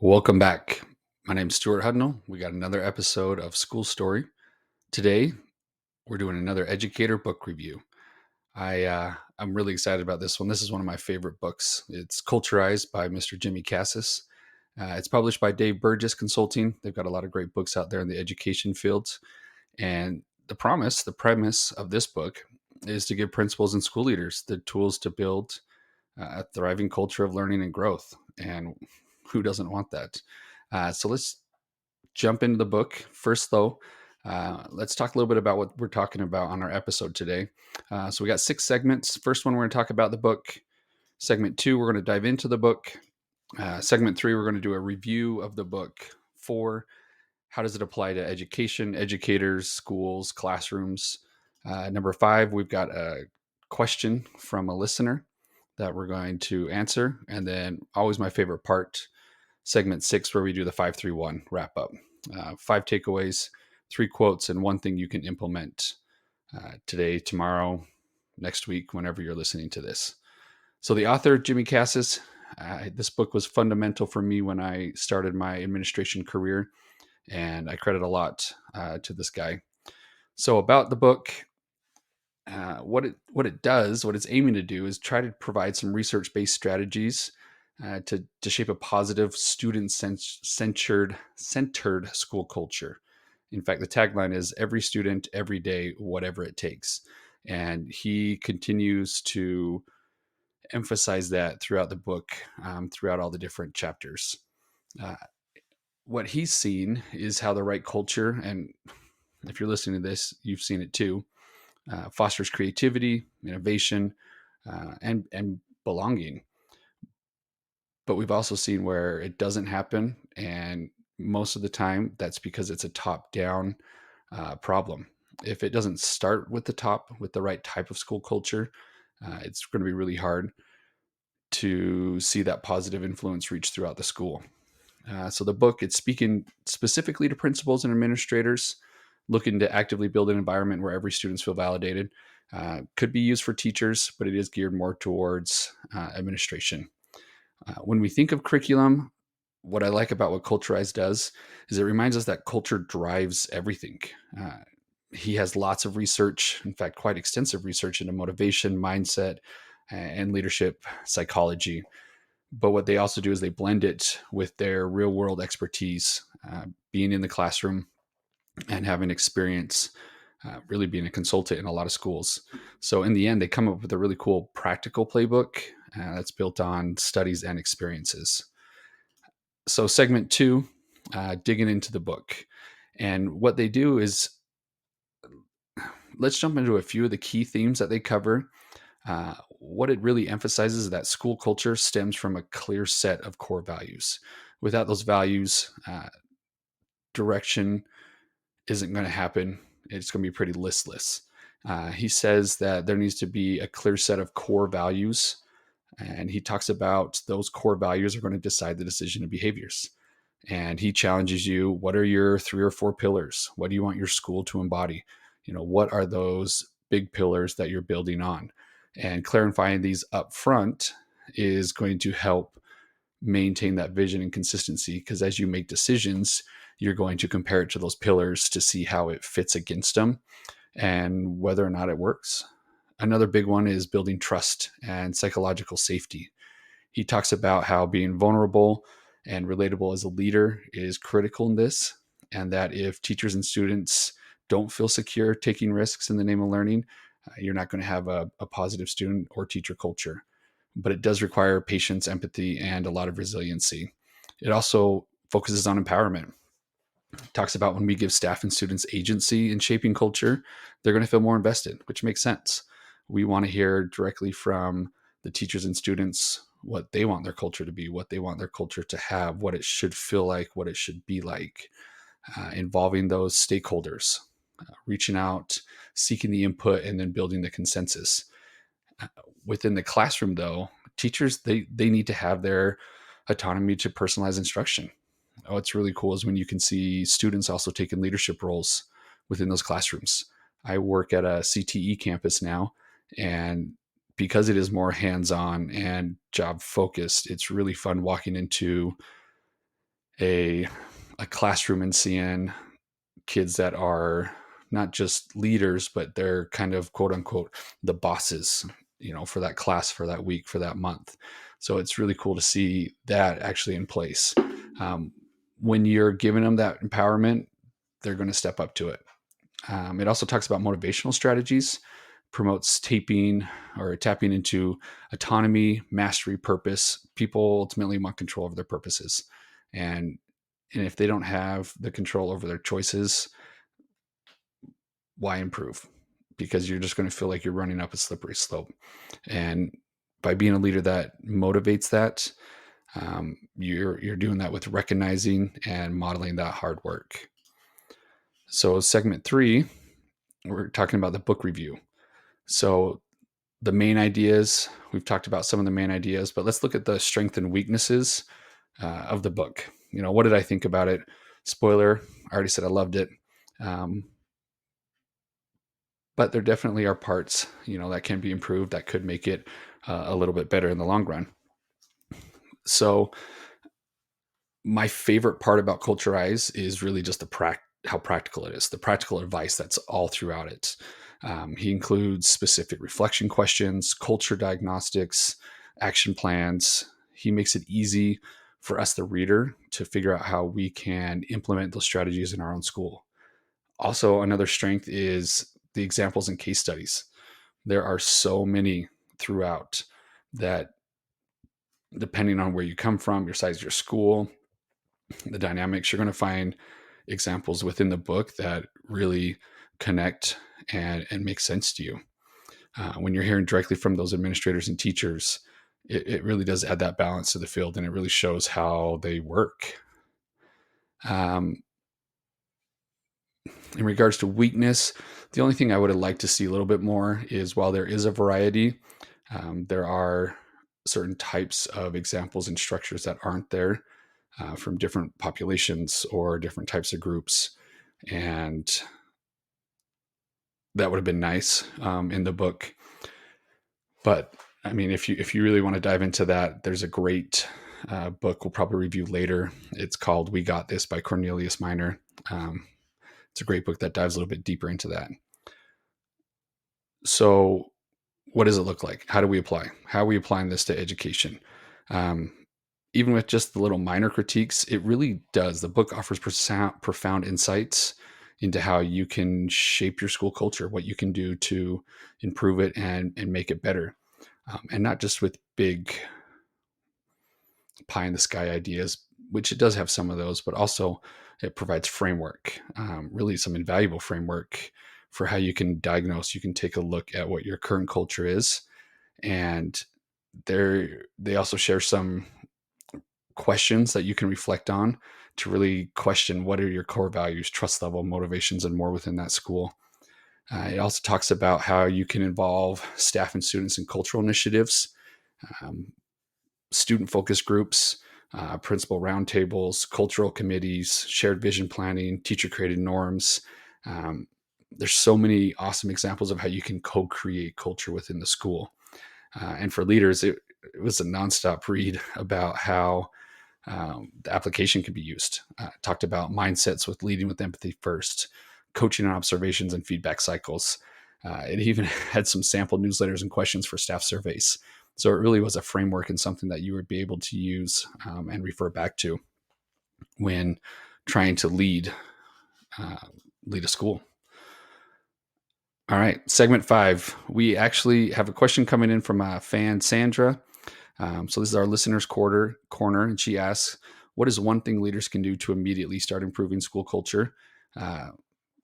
Welcome back. My name's Stuart Hudnall. We got another episode of School Story. Today, we're doing another educator book review. I'm really excited about this one. This is one of my favorite books. It's Culturize by Mr. Jimmy Casas. It's published by Dave Burgess Consulting. They've got a lot of great books out there in the education fields. And the premise of this book is to give principals and school leaders the tools to build a thriving culture of learning and growth. And who doesn't want that? So let's jump into the book. First, though, let's talk a little bit about what we're talking about on our episode today. So we got 6 segments. First one, we're going to talk about the book. Segment 2, we're going to dive into the book. Segment 3, we're going to do a review of the book. 4, how does it apply to education, educators, schools, classrooms? Number 5, we've got a question from a listener that we're going to answer. And then always my favorite part, segment 6, where we do the 5-3-1 wrap up. 5 takeaways, 3 quotes, and 1 thing you can implement today, tomorrow, next week, whenever you're listening to this. So the author, Jimmy Casas, this book was fundamental for me when I started my administration career, and I credit a lot to this guy. So about the book, what it's aiming to do is try to provide some research-based strategies to shape a positive, student-centered school culture. In fact, the tagline is "Every student, every day, whatever it takes," and he continues to emphasize that throughout the book, throughout all the different chapters. What he's seen is how the right culture, and if you're listening to this, you've seen it too, fosters creativity, innovation, and belonging. But we've also seen where it doesn't happen, and most of the time that's because it's a top-down problem. If it doesn't start with the top, with the right type of school culture, it's going to be really hard to see that positive influence reach throughout the school. So the book, it's speaking specifically to principals and administrators looking to actively build an environment where every students feel validated. Could be used for teachers, but it is geared more towards administration. When we think of curriculum, what I like about what Culturize does is it reminds us that culture drives everything. He has lots of research, in fact, quite extensive research into motivation, mindset, and leadership psychology. But what they also do is they blend it with their real world expertise, being in the classroom and having experience really being a consultant in a lot of schools. So in the end, they come up with a really cool practical playbook that's built on studies and experiences. So segment 2, digging into the book. And what they do is, let's jump into a few of the key themes that they cover. What it really emphasizes is that school culture stems from a clear set of core values. Without those values, direction isn't going to happen. It's going to be pretty listless. He says that there needs to be a clear set of core values, and he talks about those core values are going to decide the decision of behaviors. And he challenges you, what are your 3 or 4 pillars? What do you want your school to embody? What are those big pillars that you're building on? And clarifying these up front is going to help maintain that vision and consistency, because as you make decisions, you're going to compare it to those pillars to see how it fits against them and whether or not it works. Another big one is building trust and psychological safety. He talks about how being vulnerable and relatable as a leader is critical in this, and that if teachers and students don't feel secure taking risks in the name of learning, you're not going to have a positive student or teacher culture. But it does require patience, empathy, and a lot of resiliency. It also focuses on empowerment. It talks about when we give staff and students agency in shaping culture, they're going to feel more invested, which makes sense. We want to hear directly from the teachers and students what they want their culture to be, what they want their culture to have, what it should feel like, what it should be like, involving those stakeholders, reaching out, seeking the input, and then building the consensus. Within the classroom, though, teachers, they need to have their autonomy to personalize instruction. What's really cool is when you can see students also taking leadership roles within those classrooms. I work at a CTE campus now, and because it is more hands-on and job focused, it's really fun walking into a classroom and seeing kids that are not just leaders, but they're kind of quote unquote the bosses, for that class, for that week, for that month. So it's really cool to see that actually in place. When you're giving them that empowerment, they're going to step up to it. It also talks about motivational strategies, promotes tapping into autonomy, mastery, purpose. People ultimately want control over their purposes. And if they don't have the control over their choices, why improve? Because you're just going to feel like you're running up a slippery slope. And by being a leader that motivates that, you're doing that with recognizing and modeling that hard work. So segment 3, we're talking about the book review. So the main ideas, we've talked about some of the main ideas, but let's look at the strengths and weaknesses of the book. What did I think about it? Spoiler, I already said I loved it. But there definitely are parts, that can be improved, that could make it a little bit better in the long run. So my favorite part about Culturize is really just how practical it is, the practical advice that's all throughout it. He includes specific reflection questions, culture diagnostics, action plans. He makes it easy for us, the reader, to figure out how we can implement those strategies in our own school. Also, another strength is the examples and case studies. There are so many throughout that, depending on where you come from, your size of your school, the dynamics, you're going to find examples within the book that really connect and make sense to you. When you're hearing directly from those administrators and teachers, it really does add that balance to the field, and it really shows how they work. In regards to weakness, the only thing I would have liked to see a little bit more is, while there is a variety, there are certain types of examples and structures that aren't there from different populations or different types of groups. And that would have been nice in the book. But I mean, if you really want to dive into that, there's a great book we'll probably review later. It's called We Got This by Cornelius Minor. It's a great book that dives a little bit deeper into that. So what does it look like? How do we apply? How are we applying this to education? Even with just the little minor critiques, it really does. The book offers profound insights into how you can shape your school culture, what you can do to improve it and make it better. And not just with big pie in the sky ideas, which it does have some of those, but also it provides framework, really some invaluable framework for how you can diagnose. You can take a look at what your current culture is. And they also share some questions that you can reflect on to really question what are your core values, trust level, motivations, and more within that school. It also talks about how you can involve staff and students in cultural initiatives, student focus groups, principal roundtables, cultural committees, shared vision planning, teacher created norms. There's so many awesome examples of how you can co-create culture within the school. And for leaders, it was a nonstop read about how the application can be used. Talked about mindsets with leading with empathy first, coaching on observations and feedback cycles. It even had some sample newsletters and questions for staff surveys. So it really was a framework and something that you would be able to use and refer back to when trying to lead a school. All right, segment 5. We actually have a question coming in from a fan, Sandra. So this is our listeners' corner, and she asks, what is one thing leaders can do to immediately start improving school culture?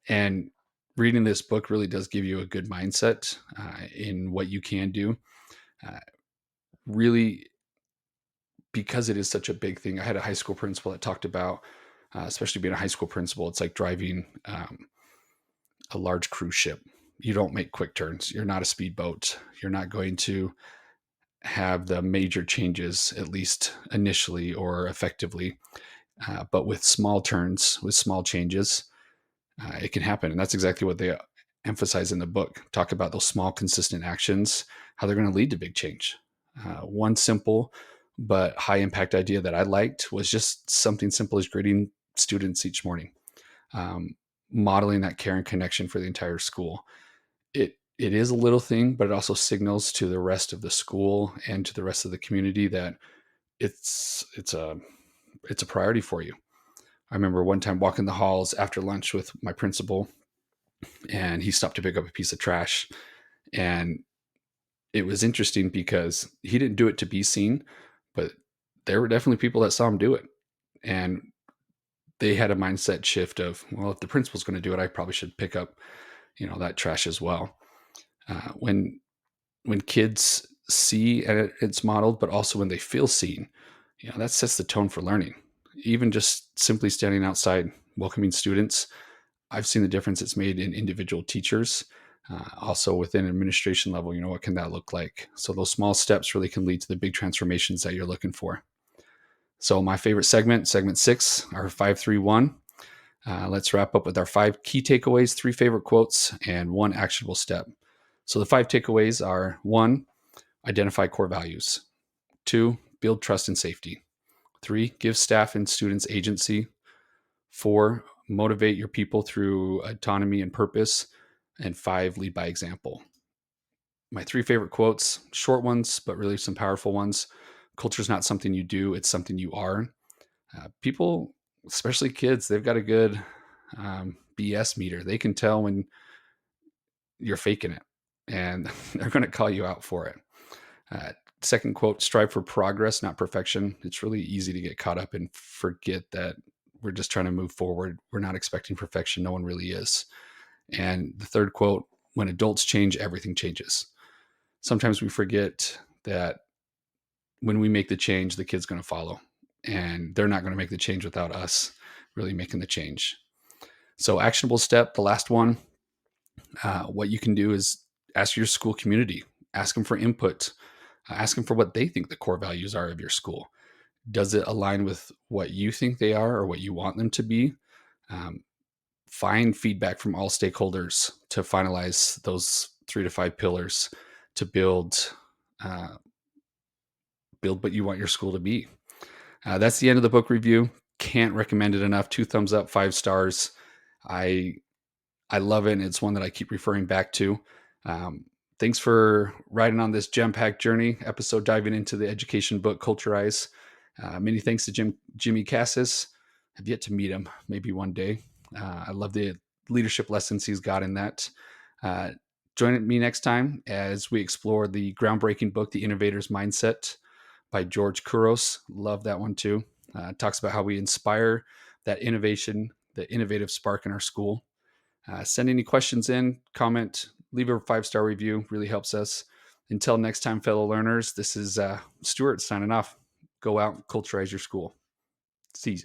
And reading this book really does give you a good mindset in what you can do. Really, because it is such a big thing. I had a high school principal that talked about, especially being a high school principal, it's like driving a large cruise ship. You don't make quick turns. You're not a speedboat. You're not going to have the major changes, at least initially or effectively. But with small turns, with small changes, it can happen. And that's exactly what they emphasize in the book. Talk about those small, consistent actions, how they're going to lead to big change. One simple but high impact idea that I liked was just something simple as grading students each morning, um, modeling that care and connection for the entire school. It is a little thing, but it also signals to the rest of the school and to the rest of the community that it's a priority for you. I remember one time walking the halls after lunch with my principal, and he stopped to pick up a piece of trash. And it was interesting because he didn't do it to be seen, but there were definitely people that saw him do it. And they had a mindset shift of, well, if the principal's going to do it, I probably should pick up, that trash as well. When kids see and it's modeled, but also when they feel seen, that sets the tone for learning. Even just simply standing outside welcoming students, I've seen the difference it's made in individual teachers. Also within administration level, what can that look like? So those small steps really can lead to the big transformations that you're looking for. So my favorite segment 6, our 5-3-1. Let's wrap up with our 5 key takeaways, 3 favorite quotes, and 1 actionable step. So the 5 takeaways are: 1, identify core values; 2, build trust and safety; 3, give staff and students agency; 4, motivate your people through autonomy and purpose; and 5, lead by example. My 3 favorite quotes, short ones, but really some powerful ones. Culture is not something you do, it's something you are. People, especially kids, they've got a good BS meter. They can tell when you're faking it, and they're going to call you out for it. Second quote, strive for progress, not perfection. It's really easy to get caught up and forget that we're just trying to move forward. We're not expecting perfection. No one really is. And the third quote, when adults change, everything changes. Sometimes we forget that when we make the change, the kid's going to follow, and they're not going to make the change without us really making the change. So actionable step, the last one, what you can do is ask your school community, ask them for input, ask them for what they think the core values are of your school. Does it align with what you think they are or what you want them to be? Find feedback from all stakeholders to finalize those 3 to 5 pillars to build what you want your school to be. That's the end of the book review. Can't recommend it enough. 2 thumbs up, 5 stars. I love it, and it's one that I keep referring back to. Thanks for riding on this gem-packed journey episode, diving into the education book, Culturize. Many thanks to Jimmy Casas. I've yet to meet him, maybe one day. I love the leadership lessons he's got in that. Join me next time as we explore the groundbreaking book, The Innovator's Mindset by George Couros. Love that one too. Talks about how we inspire that innovation, the innovative spark in our school. Send any questions in, comment, leave a 5-star review. Really helps us. Until next time, fellow learners, this is Stuart signing off. Go out, culturize your school. See you.